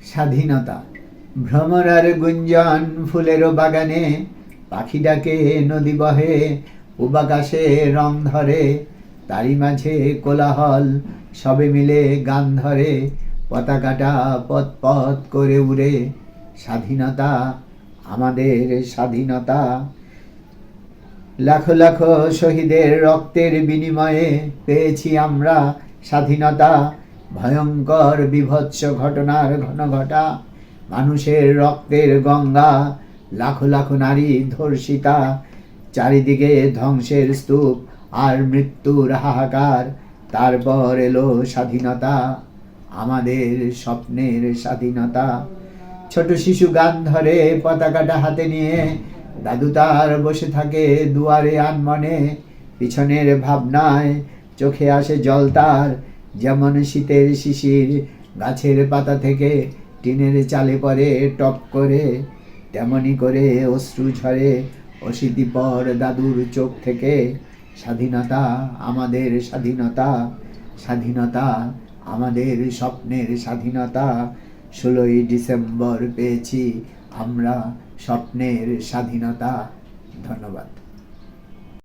স্বাধীনতা। ভ্রমরার গুঞ্জন ফুলেরও বাগানে, পাখি ডাকে নদী বহে, পূবাকাশে রং ধরে, তারই মাঝে কোলাহল, সবে মিলে গান ধরে, পতাকাটা পথ পথ করে উড়ে। স্বাধীনতা, আমাদের স্বাধীনতা। লাখো লাখো শহীদের রক্তের বিনিময়ে পেয়েছি আমরা স্বাধীনতা। ভয়ঙ্কর বিভৎস ঘটনার ঘনঘটা, মানুষের রক্তের গঙ্গা, লাখো লাখো নারী ধর্ষিতা, চারিদিকে ধ্বংসের স্তূপ আর মৃত্যুর হাহাকার। তারপর এলো স্বাধীনতা, আমাদের স্বপ্নের স্বাধীনতা। ছোট শিশু গান ধরে পতাকাটা হাতে নিয়ে, দাদু তার বসে থাকে দুয়ারে আনমনে। পিছনের ভাবনায় চোখে আসে জল তার, যেমন শীতের শিশির গাছের পাতা থেকে টিনের চালে পড়ে টপ করে, তেমনি করে অশ্রু ঝরে অশীতিপর দাদুর চোখ থেকে। স্বাধীনতা, আমাদের স্বাধীনতা। স্বাধীনতা, আমাদের স্বপ্নের স্বাধীনতা। 16ই ডিসেম্বর পেয়েছি আমরা স্বপ্নের স্বাধীনতা। ধন্যবাদ।